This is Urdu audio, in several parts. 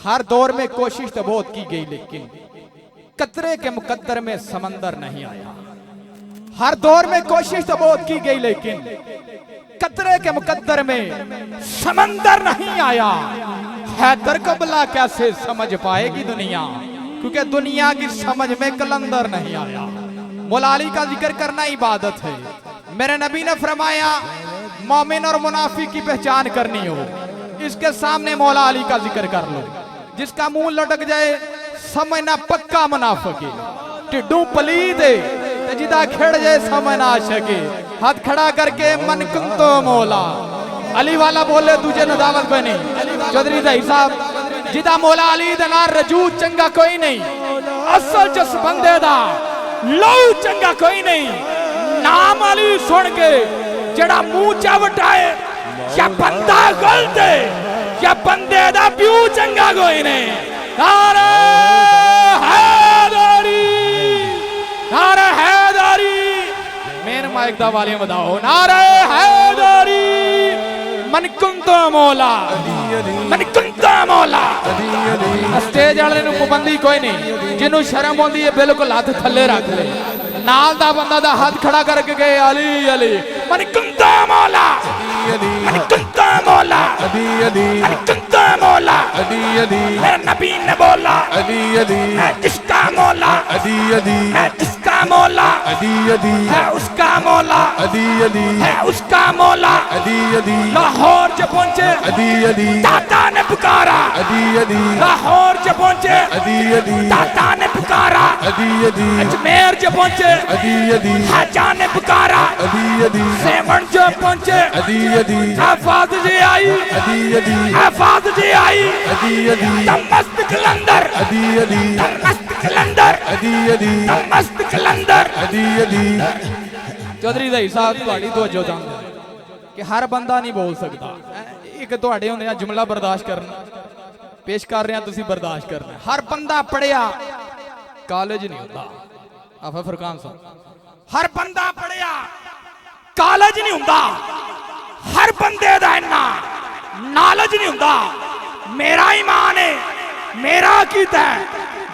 ہر دور میں کوشش تو بہت کی گئی لیکن قطرے کے مقدر میں سمندر نہیں آیا. ہر دور میں کوشش تو بہت کی گئی لیکن قطرے کے مقدر میں سمندر نہیں آیا. حیدر کو بلا کیسے سمجھ پائے گی دنیا کیونکہ دنیا کی سمجھ میں کلندر نہیں آیا. مولا علی کا ذکر کرنا عبادت ہے. میرے نبی نے فرمایا مومن اور منافق کی پہچان کرنی ہو اس کے سامنے مولا علی کا ذکر کر لو. جس کا منہ لٹک جائے سمجھنا پکا منافق ہے. ٹڈوں پلید ہے جدا کھڑ جائے سمجھنا عاشق ہے. ہاتھ کھڑا کر کے من کنتو مولا علی والا بولے تجھے ندامت کوئی نہیں. چودھری دائی صاحب جدا مولا علی دنا رجوع چنگا کوئی نہیں. اصل جس بندے دا لو چنگا کوئی نہیں. نام علی سن کے جڑا منہ چاوٹائے یا بندہ غلط ہے یا بندے دا پیو چنگا کوئی نہیں. نعرہ حیدری نعرہ حیدری مین مائک دا والی مداؤ. نعرہ حیدری من کنتو مولا من کنتو مولا. اسٹیج والے نو پابندی کوئی نہیں. جنوں شرم ہوندی ہے بالکل ہاتھ تھلے رکھ لے. نال دا بندہ دا ہاتھ کھڑا کر کے گئے علی علی من کنتو مولا من کنتو مولا من کنتو مولا. میرے نبی نے بولا میں جس کا مولا میں جس کا مولا ہے اس کا مولا ہے اس کا مولا. لاہور جب پہنچے داتا نے پکارا. لاہور جب پہنچے داتا نے پکارا. اجمیر جب پہنچے حاجہ نے پکارا. سیمن جب پہنچے حفاظ جی آئی حفاظ جی آئی. دمست کلندر دمست کلندر دمست کلندر. چودھری دائی صاحب تہاڈی توجہ چاہندے کہ ہر بندہ نہیں بول سکتا. ایک تہاڈے ہوندے ہیں جملہ برداشت کرنا پیش کر رہے ہیں تسی برداشت کرنا. ہر بندہ پڑھیا کالج نہیں ہوتا. آفا فرقان صاحب ہر بندہ پڑھیا کالج نہیں ہوتا. ہر بندے دا اینا نالج نہیں ہوتا. میرا ایمان ہے میرا عقیدہ ہے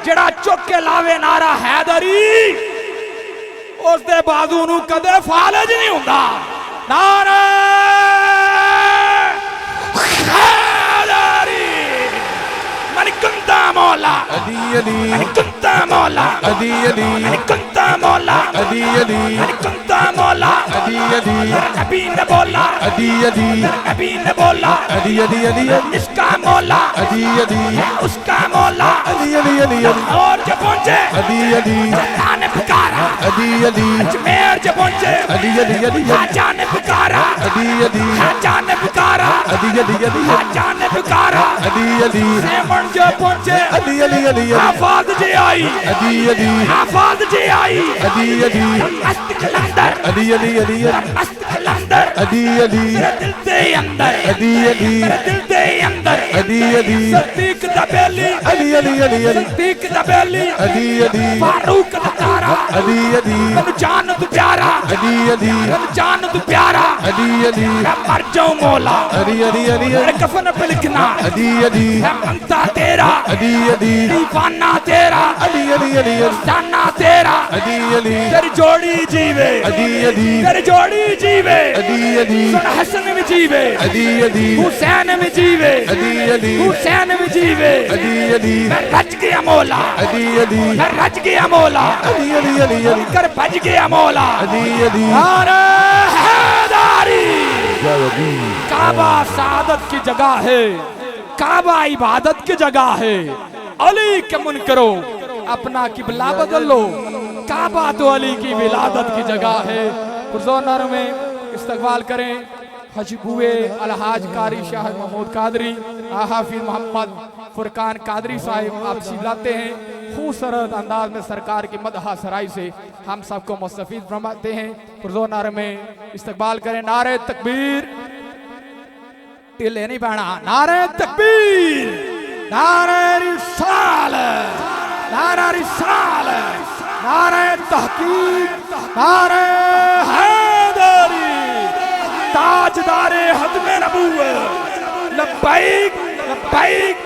جڑا چک کے لاوے نعرہ حیدری اس دے بازو نو کدے فالج نہیں ہوتا. نعرہ حیدری من کنتا مولا من کنتا مولا من کنتا مولا من کنتا مولا. نبی نے بولا نبی نے بولا اس کا مولا ہے اس کا مولا. اور جب پہنچے داتا نے پکارا. اجمیر جب پہنچے حاجہ نے پکارا. حاجہ نے پکارا. حاجہ نے پکارا. سیمن جب پہنچے حفاظ جی آئی حفاظ جی آئی. مست کلندر مست کلندر میرے دل دے اندر میرے دل دے اندر. صدیق دا بیلی صدیق دا بیلی فاروق دا تارا من جان تو پیارا من جان تو پیارا. میں مر جاؤں مولا میرے کفن پہ لکھنا میں منتا تیرا دیوانہ تیرا افسانہ تیرا. تیری جوڑی جیوے تیری جوڑی جیوے. سن حسن میں جیوے حسین میں جیوے حسین میں جیوے. میں رج گیا مولا میں رج گیا مولا کر بج گیا مولا. نعرہ حیدری. کعبہ سعادت کی جگہ ہے کعبہ عبادت کی جگہ ہے. علی کے منکرو اپنا قبلہ بدل لو. کعبہ تو علی کی ولادت کی جگہ ہے. پرزور نعرہ میں استقبال کریں حجبوئے الحاج قاری شاہ محمود قادری حافظ محمد فرقان قادری صاحب آپ سلاتے ہیں. خوبصورت انداز میں سرکار کی مدحہ سرائی سے ہم سب کو مستفید فرماتے ہیں. پرزور نعرہ میں استقبال کریں نعرہ تکبیر. ٹلے نہیں پڑھنا. نعرہ تکبیر نعرہ رسالت نعرہ رسالت نعرہ تحقیق نعرہ حیدری. تاجدار ختم نبوت لبیک لبیک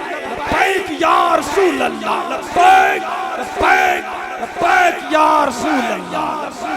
یا رسول اللہ لبیک لبیک لبیک یا رسول اللہ